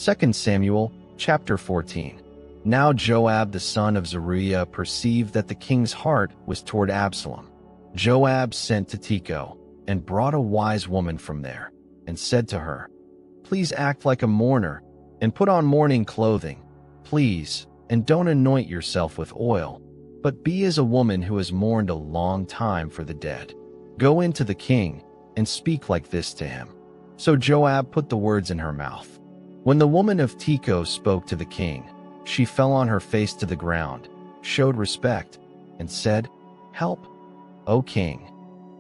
2 Samuel chapter 14. Now Joab the son of Zeruiah perceived that the king's heart was toward Absalom. Joab sent to Tekoa and brought a wise woman from there, and said to her, "Please act like a mourner, and put on mourning clothing, please, and don't anoint yourself with oil, but be as a woman who has mourned a long time for the dead. Go in to the king, and speak like this to him." So Joab put the words in her mouth. When the woman of Tekoa spoke to the king, she fell on her face to the ground, showed respect, and said, "Help, O king."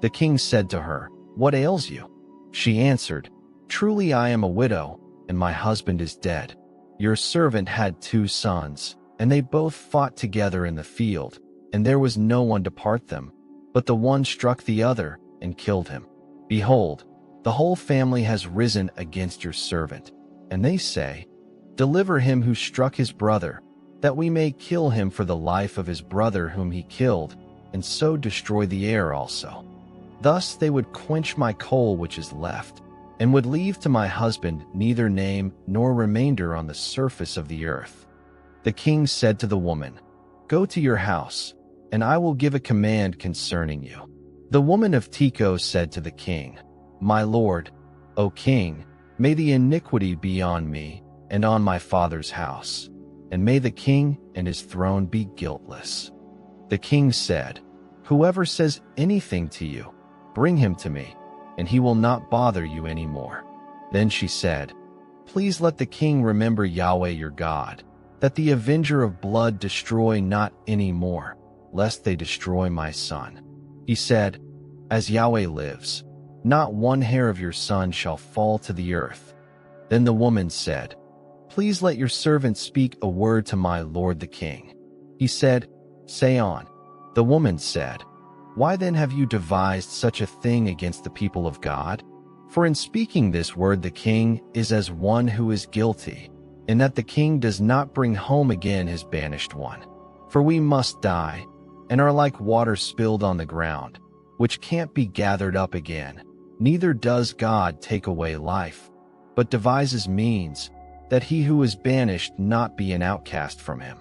The king said to her, "What ails you?" She answered, "Truly I am a widow, and my husband is dead. Your servant had 2 sons, and they both fought together in the field, and there was no one to part them. But the one struck the other and killed him. Behold, the whole family has risen against your servant, and they say, 'Deliver him who struck his brother, that we may kill him for the life of his brother whom he killed, and so destroy the heir also.' Thus they would quench my coal which is left, and would leave to my husband neither name nor remainder on the surface of the earth." The king said to the woman, "Go to your house, and I will give a command concerning you." The woman of Tekoa said to the king, "My lord, O king, may the iniquity be on me and on my father's house, and may the king and his throne be guiltless." The king said, "Whoever says anything to you, bring him to me, and he will not bother you any more." Then she said, "Please let the king remember Yahweh your God, that the avenger of blood destroy not any more, lest they destroy my son." He said, "As Yahweh lives, not one hair of your son shall fall to the earth." Then the woman said, "Please let your servant speak a word to my lord the king." He said, "Say on." The woman said, "Why then have you devised such a thing against the people of God? For in speaking this word the king is as one who is guilty, in that the king does not bring home again his banished one. For we must die, and are like water spilled on the ground, which can't be gathered up again. Neither does God take away life, but devises means, that he who is banished not be an outcast from him.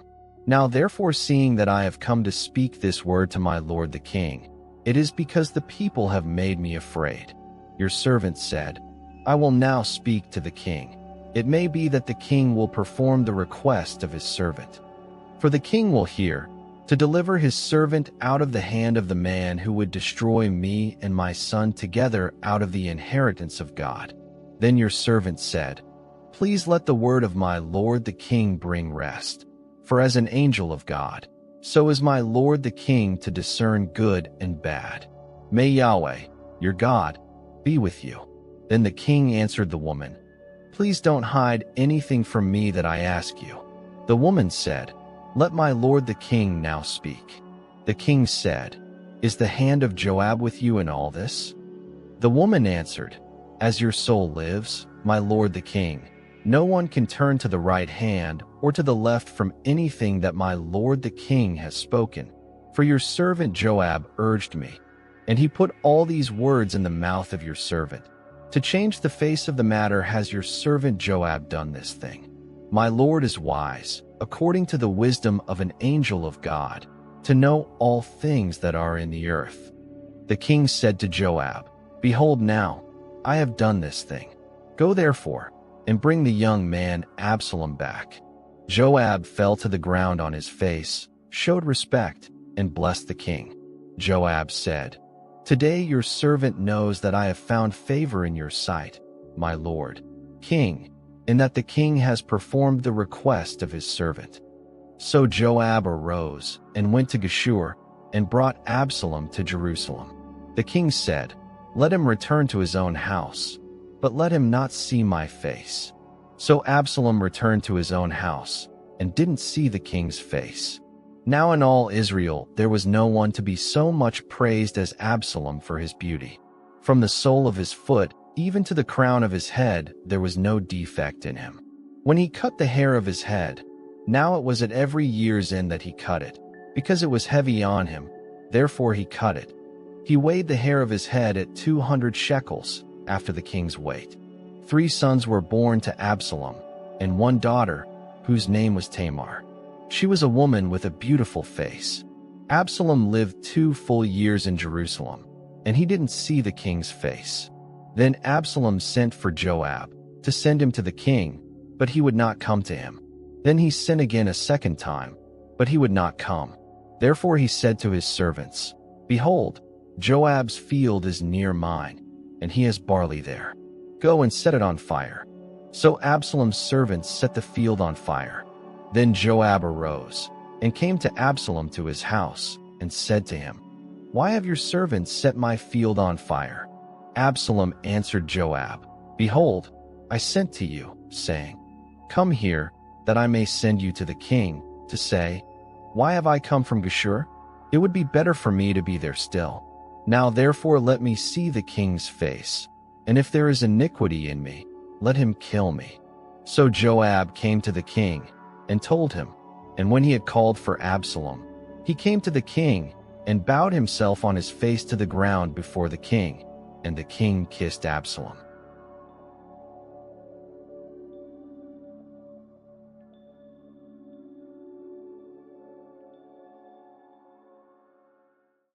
Now therefore, seeing that I have come to speak this word to my lord the king, it is because the people have made me afraid. Your servant said, I will now speak to the king. It may be that the king will perform the request of his servant. For the king will hear, to deliver his servant out of the hand of the man who would destroy me and my son together out of the inheritance of God." Then your servant said, "Please let the word of my lord the king bring rest. For as an angel of God, so is my lord the king to discern good and bad. May Yahweh, your God, be with you." Then the king answered the woman, "Please don't hide anything from me that I ask you." The woman said, "Let my lord the king now speak." The king said, "Is the hand of Joab with you in all this?" The woman answered, "As your soul lives, my lord the king, no one can turn to the right hand or to the left from anything that my lord the king has spoken. For your servant Joab urged me, and he put all these words in the mouth of your servant. To change the face of the matter has your servant Joab done this thing. My lord is wise, according to the wisdom of an angel of God, to know all things that are in the earth." The king said to Joab, "Behold now, I have done this thing. Go therefore, and bring the young man Absalom back." Joab fell to the ground on his face, showed respect, and blessed the king. Joab said, "Today your servant knows that I have found favor in your sight, my lord, king, in that the king has performed the request of his servant." So Joab arose and went to Geshur and brought Absalom to Jerusalem. The king said, "Let him return to his own house, but let him not see my face." So Absalom returned to his own house and didn't see the king's face. Now in all Israel there was no one to be so much praised as Absalom for his beauty. From the sole of his foot even to the crown of his head there was no defect in him. When he cut the hair of his head, now it was at every year's end that he cut it, because it was heavy on him, therefore he cut it. He weighed the hair of his head at 200 shekels, after the king's weight. 3 sons were born to Absalom, and one daughter, whose name was Tamar. She was a woman with a beautiful face. Absalom lived 2 full years in Jerusalem, and he didn't see the king's face. Then Absalom sent for Joab to send him to the king, but he would not come to him. Then he sent again a second time, but he would not come. Therefore he said to his servants, "Behold, Joab's field is near mine, and he has barley there. Go and set it on fire." So Absalom's servants set the field on fire. Then Joab arose and came to Absalom to his house and said to him, "Why have your servants set my field on fire?" Absalom answered Joab, "Behold, I sent to you, saying, 'Come here, that I may send you to the king, to say, Why have I come from Geshur? It would be better for me to be there still. Now therefore let me see the king's face, and if there is iniquity in me, let him kill me.' So Joab came to the king and told him, and when he had called for Absalom, he came to the king and bowed himself on his face to the ground before the king, and the king kissed Absalom.